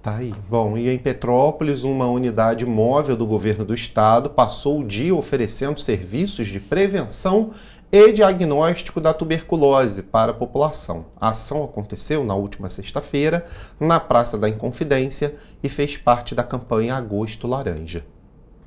Tá aí. Bom, e em Petrópolis, uma unidade móvel do governo do estado passou o dia oferecendo serviços de prevenção e diagnóstico da tuberculose para a população. A ação aconteceu na última sexta-feira, na Praça da Inconfidência, e fez parte da campanha Agosto Laranja.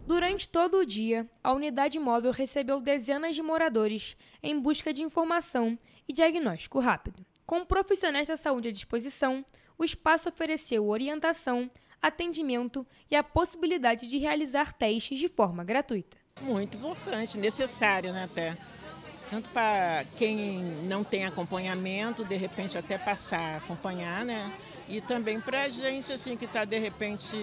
Durante todo o dia, a unidade móvel recebeu dezenas de moradores em busca de informação e diagnóstico rápido. Com profissionais da saúde à disposição, o espaço ofereceu orientação, atendimento e a possibilidade de realizar testes de forma gratuita. Muito importante, necessário, né, até. Tanto para quem não tem acompanhamento, de repente até passar a acompanhar, né? E também para a gente assim, que está, de repente,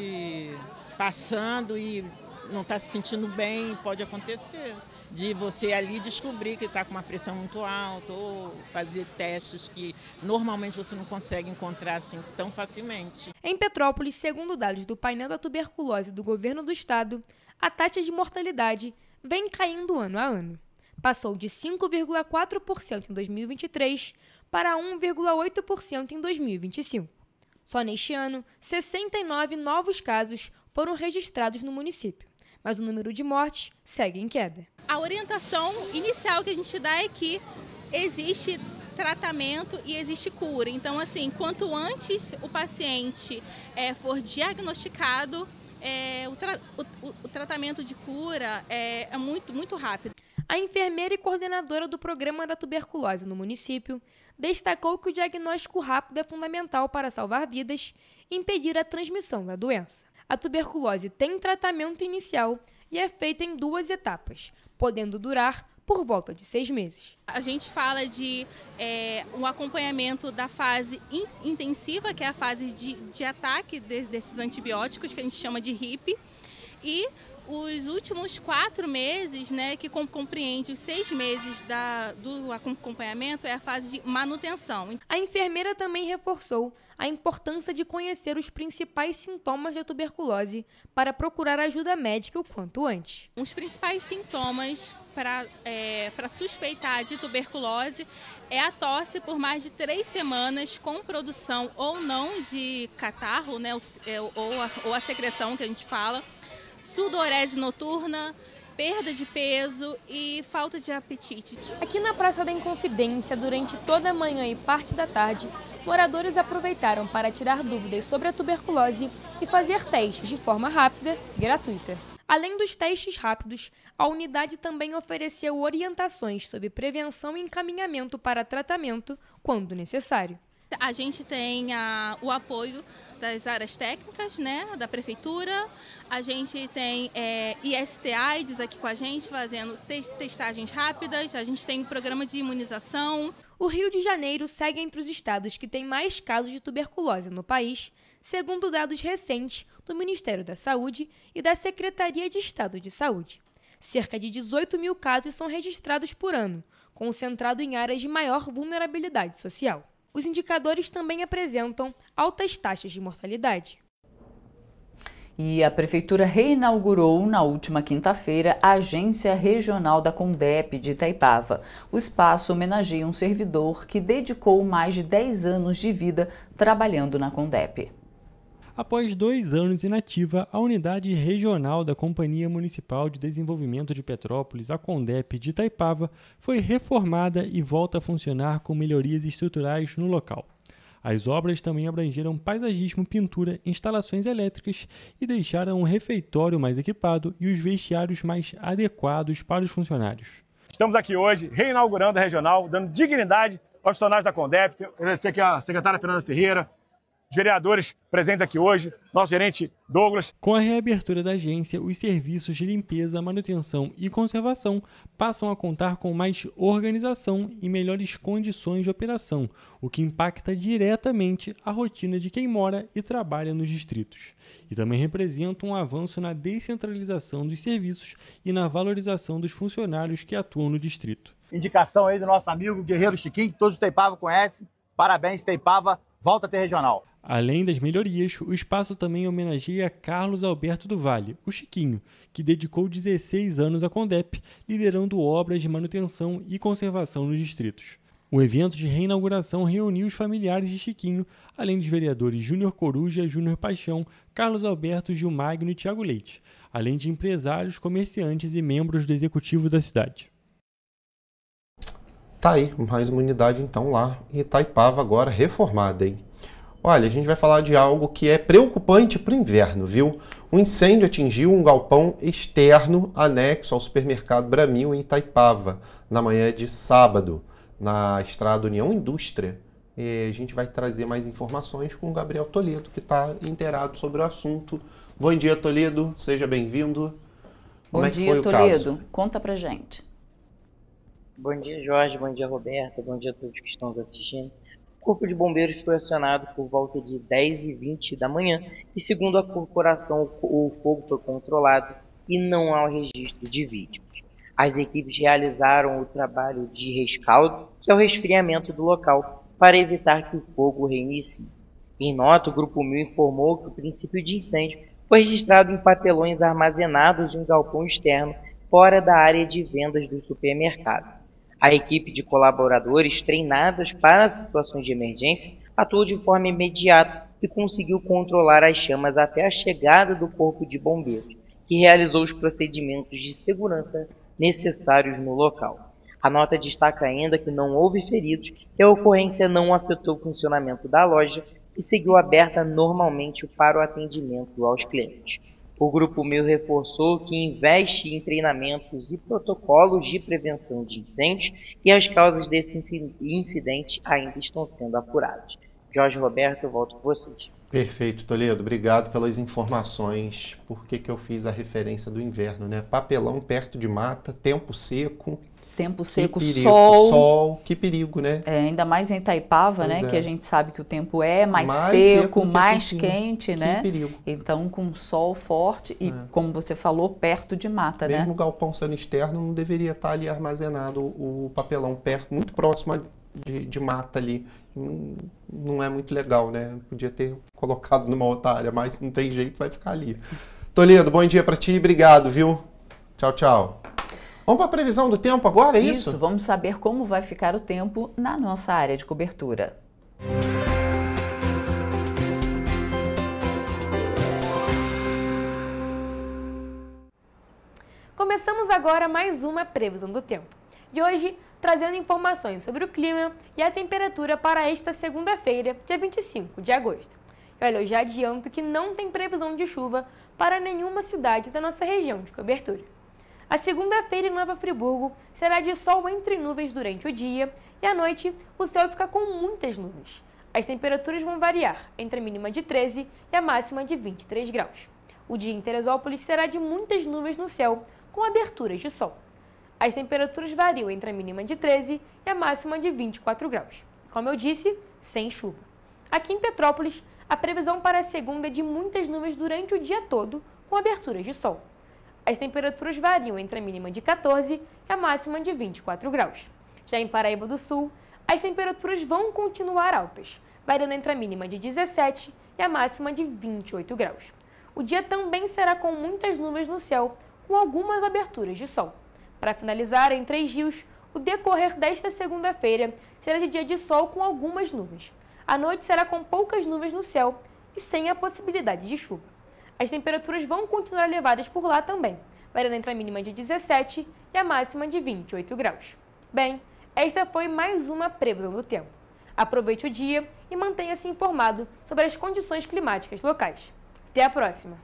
passando e não está se sentindo bem, pode acontecer. De você ali descobrir que está com uma pressão muito alta ou fazer testes que normalmente você não consegue encontrar assim tão facilmente. Em Petrópolis, segundo dados do painel da tuberculose do governo do estado, a taxa de mortalidade vem caindo ano a ano. Passou de 5,4% em 2023 para 1,8% em 2025. Só neste ano, 69 novos casos foram registrados no município, mas o número de mortes segue em queda. A orientação inicial que a gente dá é que existe tratamento e existe cura. Então, assim, quanto antes o paciente for diagnosticado, o tratamento de cura é muito rápido. A enfermeira e coordenadora do programa da tuberculose no município destacou que o diagnóstico rápido é fundamental para salvar vidas e impedir a transmissão da doença. A tuberculose tem tratamento inicial e é feita em 2 etapas, podendo durar por volta de 6 meses. A gente fala de um acompanhamento da fase intensiva, que é a fase de ataque desses antibióticos, que a gente chama de HIP, e os últimos 4 meses, né, que compreende os 6 meses do acompanhamento, é a fase de manutenção. A enfermeira também reforçou a importância de conhecer os principais sintomas da tuberculose para procurar ajuda médica o quanto antes. Os principais sintomas para suspeitar de tuberculose é a tosse por mais de 3 semanas com produção ou não de catarro, né, ou a secreção que a gente fala, sudorese noturna, perda de peso e falta de apetite. Aqui na Praça da Inconfidência, durante toda a manhã e parte da tarde, moradores aproveitaram para tirar dúvidas sobre a tuberculose e fazer testes de forma rápida e gratuita. Além dos testes rápidos, a unidade também ofereceu orientações sobre prevenção e encaminhamento para tratamento quando necessário. A gente tem o apoio das áreas técnicas, né, da prefeitura. A gente tem IST-AIDS aqui com a gente, fazendo testagens rápidas. A gente tem um programa de imunização. O Rio de Janeiro segue entre os estados que têm mais casos de tuberculose no país, segundo dados recentes do Ministério da Saúde e da Secretaria de Estado de Saúde. Cerca de 18 mil casos são registrados por ano, concentrado em áreas de maior vulnerabilidade social. Os indicadores também apresentam altas taxas de mortalidade. E a Prefeitura reinaugurou na última quinta-feira a Agência Regional da CONDEP de Itaipava. O espaço homenageia um servidor que dedicou mais de 10 anos de vida trabalhando na CONDEP. Após 2 anos inativa, a Unidade Regional da Companhia Municipal de Desenvolvimento de Petrópolis, a CONDEP de Itaipava, foi reformada e volta a funcionar com melhorias estruturais no local. As obras também abrangeram paisagismo, pintura, instalações elétricas e deixaram um refeitório mais equipado e os vestiários mais adequados para os funcionários. Estamos aqui hoje reinaugurando a regional, dando dignidade aos funcionários da Condep. Agradecer aqui a secretária Fernanda Ferreira, os vereadores presentes aqui hoje, nosso gerente Douglas. Com a reabertura da agência, os serviços de limpeza, manutenção e conservação passam a contar com mais organização e melhores condições de operação, o que impacta diretamente a rotina de quem mora e trabalha nos distritos. E também representa um avanço na descentralização dos serviços e na valorização dos funcionários que atuam no distrito. Indicação aí do nosso amigo Guerreiro Chiquinho, que todos os Itaipava conhecem. Parabéns, Itaipava, volta a ter regional. Além das melhorias, o espaço também homenageia Carlos Alberto do Vale, o Chiquinho, que dedicou 16 anos à Condep, liderando obras de manutenção e conservação nos distritos. O evento de reinauguração reuniu os familiares de Chiquinho, além dos vereadores Júnior Coruja, Júnior Paixão, Carlos Alberto, Gil Magno e Tiago Leite, além de empresários, comerciantes e membros do executivo da cidade. Tá aí, mais uma unidade então lá em Itaipava agora reformada, hein? Olha, a gente vai falar de algo que é preocupante para o inverno, viu? Um incêndio atingiu um galpão externo anexo ao supermercado Bramil em Itaipava, na manhã de sábado, na estrada União Indústria. E a gente vai trazer mais informações com o Gabriel Toledo, que está inteirado sobre o assunto. Bom dia, Toledo, seja bem-vindo. Bom dia, Toledo. Conta pra gente. Bom dia, Jorge. Bom dia, Roberta. Bom dia a todos que estão nos assistindo. O Corpo de Bombeiros foi acionado por volta de 10h20 da manhã e, segundo a corporação, o fogo foi controlado e não há registro de vítimas. As equipes realizaram o trabalho de rescaldo, que é o resfriamento do local, para evitar que o fogo reinicie. Em nota, o Grupo 1000 informou que o princípio de incêndio foi registrado em papelões armazenados em um galpão externo fora da área de vendas do supermercado. A equipe de colaboradores treinadas para situações de emergência atuou de forma imediata e conseguiu controlar as chamas até a chegada do Corpo de Bombeiros, que realizou os procedimentos de segurança necessários no local. A nota destaca ainda que não houve feridos e a ocorrência não afetou o funcionamento da loja, que seguiu aberta normalmente para o atendimento aos clientes. O Grupo 1000 reforçou que investe em treinamentos e protocolos de prevenção de incêndios e as causas desse incidente ainda estão sendo apuradas. Jorge Roberto, eu volto com vocês. Perfeito, Toledo. Obrigado pelas informações. Por que eu fiz a referência do inverno, né? Papelão perto de mata, tempo seco. Tempo seco, perigo, sol. Que perigo, né? É, ainda mais em Itaipava, Pois né? é. Que a gente sabe que o tempo é mais seco seco, do que mais quentinho. quente, né? Que perigo. Então, com sol forte e, como você falou, perto de mata, Mesmo né? o galpão sendo externo, não deveria estar ali armazenado o papelão perto, muito próximo de mata ali. Não é muito legal, né? Podia ter colocado numa outra área, mas não tem jeito, vai ficar ali. Toledo, bom dia para ti, obrigado, viu? Tchau, tchau. Vamos para a previsão do tempo agora, é isso? Isso, vamos saber como vai ficar o tempo na nossa área de cobertura. Começamos agora mais uma previsão do tempo. E hoje, trazendo informações sobre o clima e a temperatura para esta segunda-feira, dia 25 de agosto. E olha, eu já adianto que não tem previsão de chuva para nenhuma cidade da nossa região de cobertura. A segunda-feira em Nova Friburgo será de sol entre nuvens durante o dia e à noite o céu fica com muitas nuvens. As temperaturas vão variar entre a mínima de 13 e a máxima de 23 graus. O dia em Teresópolis será de muitas nuvens no céu, com aberturas de sol. As temperaturas variam entre a mínima de 13 e a máxima de 24 graus. Como eu disse, sem chuva. Aqui em Petrópolis, a previsão para a segunda é de muitas nuvens durante o dia todo, com aberturas de sol. As temperaturas variam entre a mínima de 14 e a máxima de 24 graus. Já em Paraíba do Sul, as temperaturas vão continuar altas, variando entre a mínima de 17 e a máxima de 28 graus. O dia também será com muitas nuvens no céu, com algumas aberturas de sol. Para finalizar, em Três Rios, o decorrer desta segunda-feira será de dia de sol com algumas nuvens. A noite será com poucas nuvens no céu e sem a possibilidade de chuva. As temperaturas vão continuar elevadas por lá também, variando entre a mínima de 17 e a máxima de 28 graus. Bem, esta foi mais uma previsão do tempo. Aproveite o dia e mantenha-se informado sobre as condições climáticas locais. Até a próxima!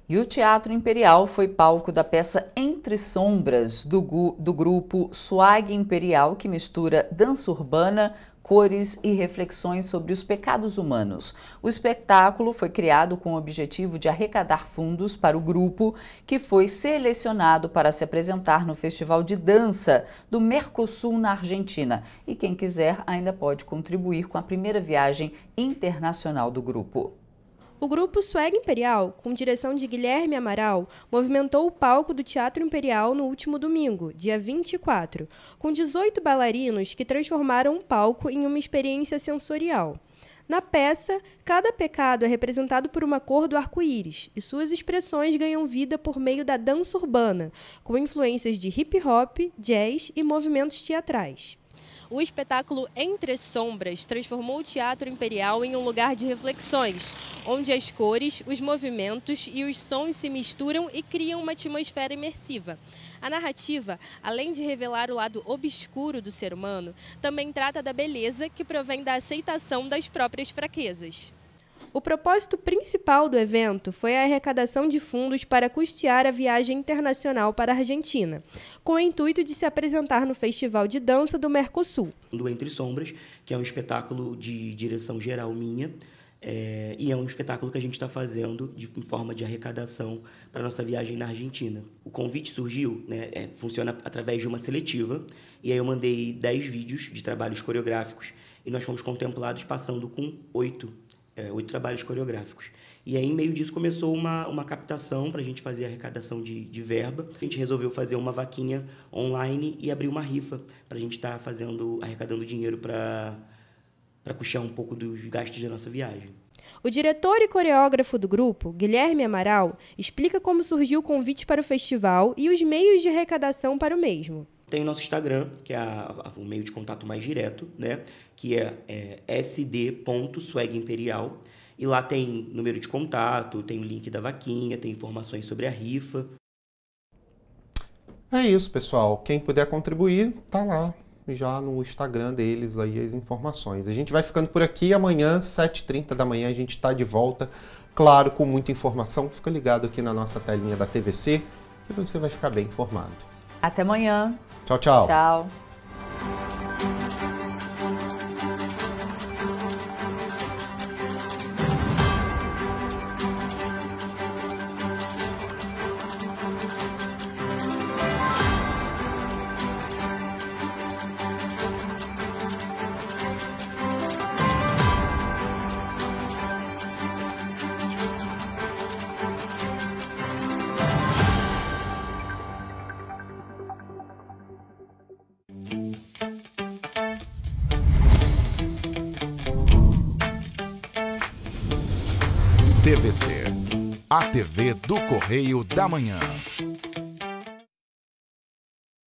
E o Teatro Imperial foi palco da peça Entre Sombras, do grupo Swag Imperial, que mistura dança urbana, cores e reflexões sobre os pecados humanos. O espetáculo foi criado com o objetivo de arrecadar fundos para o grupo, que foi selecionado para se apresentar no Festival de Dança do Mercosul, na Argentina. E quem quiser ainda pode contribuir com a primeira viagem internacional do grupo. O grupo Swag Imperial, com direção de Guilherme Amaral, movimentou o palco do Teatro Imperial no último domingo, dia 24, com 18 bailarinos que transformaram o palco em uma experiência sensorial. Na peça, cada pecado é representado por uma cor do arco-íris e suas expressões ganham vida por meio da dança urbana, com influências de hip-hop, jazz e movimentos teatrais. O espetáculo Entre Sombras transformou o Teatro Imperial em um lugar de reflexões, onde as cores, os movimentos e os sons se misturam e criam uma atmosfera imersiva. A narrativa, além de revelar o lado obscuro do ser humano, também trata da beleza que provém da aceitação das próprias fraquezas. O propósito principal do evento foi a arrecadação de fundos para custear a viagem internacional para a Argentina, com o intuito de se apresentar no Festival de Dança do Mercosul. Do Entre Sombras, que é um espetáculo de direção geral minha, e é um espetáculo que a gente está fazendo em forma de arrecadação para a nossa viagem na Argentina. O convite surgiu, funciona através de uma seletiva, e aí eu mandei 10 vídeos de trabalhos coreográficos, e nós fomos contemplados passando com 8 trabalhos coreográficos. E aí, em meio disso, começou uma captação para a gente fazer a arrecadação de verba. A gente resolveu fazer uma vaquinha online e abrir uma rifa para a gente estar arrecadando dinheiro para custear um pouco dos gastos da nossa viagem. O diretor e coreógrafo do grupo, Guilherme Amaral, explica como surgiu o convite para o festival e os meios de arrecadação para o mesmo. Tem o nosso Instagram, que é o meio de contato mais direto, que é sd.swagimperial. E lá tem número de contato, tem o link da vaquinha, tem informações sobre a rifa. É isso, pessoal. Quem puder contribuir, tá lá já no Instagram deles aí as informações. A gente vai ficando por aqui. Amanhã, 7h30 da manhã, a gente está de volta. Claro, com muita informação. Fica ligado aqui na nossa telinha da TVC, que você vai ficar bem informado. Até amanhã. Tchau, tchau. Tchau. TVC, a TV do Correio da Manhã.